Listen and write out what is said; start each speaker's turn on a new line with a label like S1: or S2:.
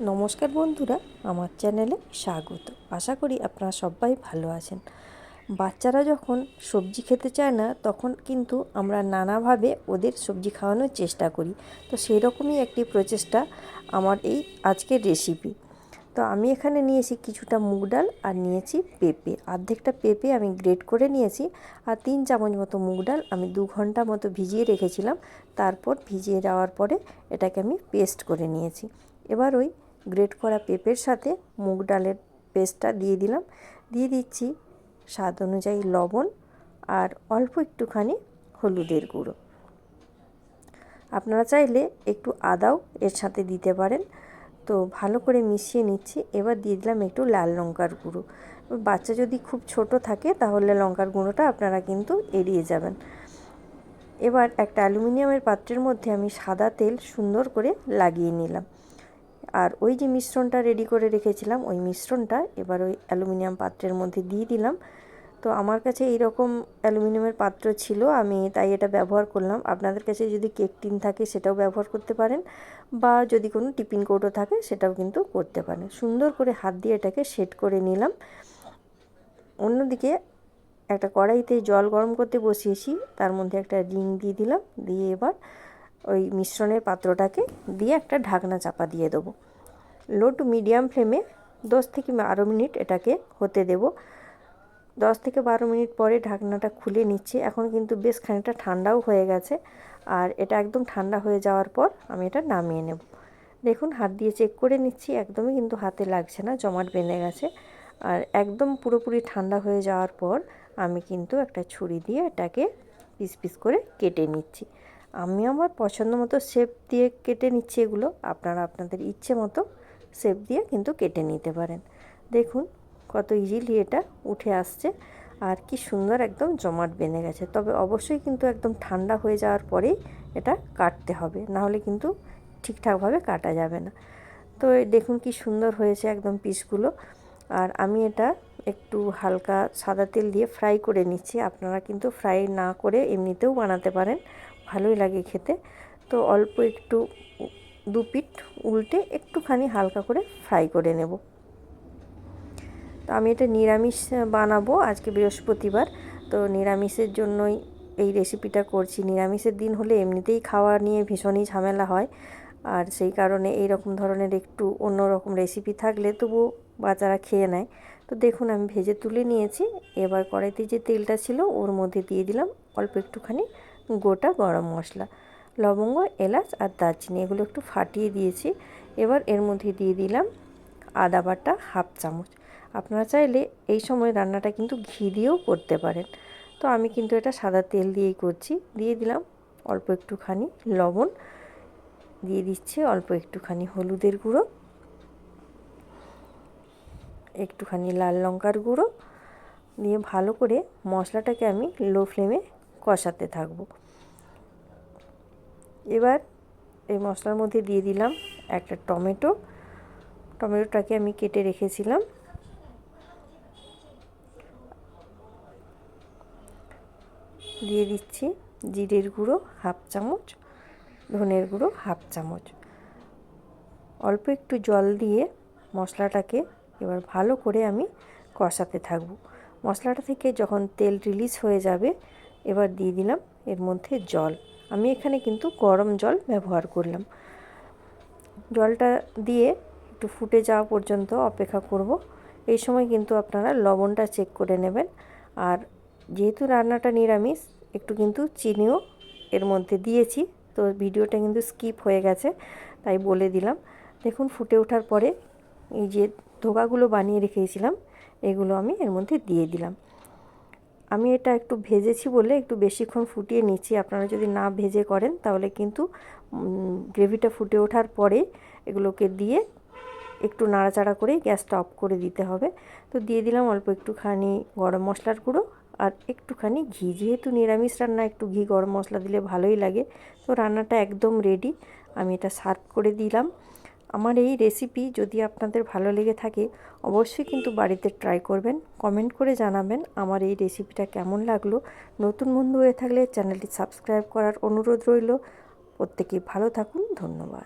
S1: নমস্কার বন্ধুরা, আমার চ্যানেলে স্বাগত। আশা করি আপনারা সবাই ভালো আছেন। বাচ্চারা যখন সবজি খেতে চায় না, তখন কিন্তু আমরা নানাভাবে ওদের সবজি খাওয়ানোর চেষ্টা করি। তো সেই রকমই একটি প্রচেষ্টা আমার এই আজকের রেসিপি। তো আমি এখানে নিয়েছি কিছুটা মুগ ডাল আর নিয়েছি পেঁপে। অর্ধেকটা পেঁপে আমি গ্রেট করে নিয়েছি, আর 3 চামচ মতো মুগ ডাল আমি 2 ঘন্টা মতো ভিজিয়ে রেখেছিলাম। তারপর ভিজিয়ে যাওয়ার পরে এটাকে আমি পেস্ট করে নিয়েছি। এবার ওই গ্রেট করা পেঁপের সাথে মুগ ডালের পেস্টটা দিয়ে দিলাম। দিয়ে দিচ্ছি স্বাদ অনুযায়ী লবণ আর অল্প একটুখানি হলুদের গুঁড়ো। আপনারা চাইলে একটু আদাও এর সাথে দিতে পারেন। তো ভালো করে মিশিয়ে নিচ্ছি। এবার দিয়ে দিলাম একটু লাল লঙ্কার গুঁড়ো। বাচ্চা যদি খুব ছোট থাকে তাহলে লঙ্কার গুঁড়োটা আপনারা কিন্তু এড়িয়ে যাবেন। এবার একটা অ্যালুমিনিয়ামের পাত্রের মধ্যে আমি সাদা তেল সুন্দর করে লাগিয়ে নিলাম। আর ওই যে মিশ্রণটা রেডি করে রেখেছিলাম, ওই মিশ্রণটা এবার ওই অ্যালুমিনিয়াম পাত্রের মধ্যে দিয়ে দিলাম। তো আমার কাছে এই রকম অ্যালুমিনিয়ামের পাত্র ছিল, আমি তাই এটা ব্যবহার করলাম। আপনাদের কাছে যদি কেক টিন থাকে সেটাও ব্যবহার করতে পারেন, বা যদি কোনো টিফিন কৌটো থাকে সেটাও কিন্তু করতে পারেন। সুন্দর করে হাত দিয়ে এটাকে সেট করে নিলাম। অন্যদিকে একটা কড়াইতে জল গরম করতে বসিয়েছি, তার মধ্যে একটা রিং দিয়ে দিলাম। দিয়ে এবার ওই মিশ্রণের পাত্রটাকে দিয়ে একটা ঢাকনা চাপা দিয়ে দেবো। লো টু মিডিয়াম ফ্লেমে 10 থেকে 12 মিনিট এটাকে হতে দেব। 10 থেকে 12 মিনিট পরে ঢাকনাটা খুলে নিচ্ছি। এখন কিন্তু বেশ খানিকটা ঠান্ডাও হয়ে গেছে, আর এটা একদম ঠান্ডা হয়ে যাওয়ার পর আমি এটা নামিয়ে নেব। দেখুন, হাত দিয়ে চেক করে নিচ্ছি, একদমই কিন্তু হাতে লাগছে না, জমাট বেঁধে গেছে। আর একদম পুরোপুরি ঠান্ডা হয়ে যাওয়ার পর আমি কিন্তু একটা ছুরি দিয়ে এটাকে পিস পিস করে কেটে নিচ্ছি। আমি আমার পছন্দ মতো শেপ দিয়ে কেটে নিচ্ছি এগুলো। আপনারা আপনাদের ইচ্ছে মতো শেপ দিয়ে কিন্তু কেটে নিতে পারেন। দেখুন কত ইজিলি এটা উঠে আসছে, আর কি সুন্দর একদম জমাট বেঁধে গেছে। তবে অবশ্যই কিন্তু একদম ঠান্ডা হয়ে যাওয়ার পরেই এটা কাটতে হবে, নাহলে কিন্তু ঠিকঠাকভাবে কাটা যাবে না। তো দেখুন কি সুন্দর হয়েছে একদম পিসগুলো। আর আমি এটা একটু হালকা সাদা তেল দিয়ে ফ্রাই করে নিচ্ছি। আপনারা কিন্তু ফ্রাই না করে এমনিতেও বানাতে পারেন, ভালোই লাগে খেতে। তো অল্প একটু দু পিঠ উল্টে একটুখানি হালকা করে ফ্রাই করে নেব। তো আমি এটা নিরামিষ বানাবো, আজকে বৃহস্পতিবার। তো নিরামিষের জন্যই এই রেসিপিটা করছি। নিরামিষের দিন হলে এমনিতেই খাওয়া নিয়ে ভীষণই ঝামেলা হয়, আর সেই কারণে এই রকম ধরনের একটু অন্য রকম রেসিপি থাকলে তবু বাচ্চারা খেয়ে নেয়। তো দেখুন আমি ভেজে তুলে নিয়েছি। এবার কড়াইতে যে তেলটা ছিল ওর মধ্যে দিয়ে দিলাম অল্প একটুখানি গোটা গরম মশলা, লবঙ্গ, এলাচ আর দারচিনি, এগুলো একটু ফাটিয়ে দিয়েছি। এবার এর মধ্যে দিয়ে দিলাম আদা বাটা হাফ চামচ। আপনারা চাইলে এই সময় রান্নাটা কিন্তু ঘি দিয়েও করতে পারেন। তো আমি কিন্তু এটা সাদা তেল দিয়েই করছি। দিয়ে দিলাম অল্প একটুখানি লবণ, দিয়ে দিচ্ছি অল্প একটুখানি হলুদের গুঁড়ো, একটুখানি লাল লঙ্কার গুঁড়ো, দিয়ে ভালো করে মশলাটাকে আমি লো ফ্লেমে কষাতে থাকবো। এবার এই মশলার মধ্যে দিয়ে দিলাম একটা টমেটোটাকে আমি কেটে রেখেছিলাম। দিয়ে দিচ্ছি জিরের গুঁড়ো হাফ চামচ, ধনের গুঁড়ো হাফ চামচ। অল্প একটু জল দিয়ে মশলাটাকে এবার ভালো করে আমি কষাতে থাকবো। মশলাটা থেকে যখন তেল রিলিজ হয়ে যাবে, এবার দিয়ে দিলাম এর মধ্যে জল। আমি এখানে কিন্তু গরম জল ব্যবহার করলাম। জলটা দিয়ে একটু ফুটে যাওয়া পর্যন্ত অপেক্ষা করব। এই সময় কিন্তু আপনারা লবণটা চেক করে নেবেন। আর যেহেতু রান্নাটা নিরামিষ, একটু কিন্তু চিনিও এর মধ্যে দিয়েছি, তো ভিডিওটা কিন্তু স্কিপ হয়ে গেছে, তাই বলে দিলাম। দেখুন ফুটে ওঠার পরে এই যে ধোকাগুলো বানিয়ে রেখেছিলাম এগুলো আমি এর মধ্যে দিয়ে দিলাম। আমি এটা একটু ভেজেছি বলে একটু বেশিক্ষণ ফুটিয়ে নিচ্ছি। আপনারা যদি না ভেজে করেন তাহলে কিন্তু গ্রেভিটা ফুটে ওঠার পরে এগুলোকে দিয়ে একটু নাড়াচাড়া করে গ্যাসটা অফ করে দিতে হবে। তো দিয়ে দিলাম অল্প একটুখানি গরম মশলার গুঁড়ো আর একটুখানি ঘি। যেহেতু নিরামিষ রান্না একটু ঘি গরম মশলা দিলে ভালোই লাগে। তো রান্নাটা একদম রেডি, আমি এটা সার্ভ করে দিলাম। আমার এই রেসিপি যদি আপনাদের ভালো লেগে থাকে অবশ্যই কিন্তু বাড়িতে ট্রাই করবেন, কমেন্ট করে জানাবেন আমার এই রেসিপিটা কেমন লাগলো। নতুন বন্ধু হয়ে থাকলে চ্যানেলটি সাবস্ক্রাইব করার অনুরোধ রইল। প্রত্যেকেই ভালো থাকুন, ধন্যবাদ।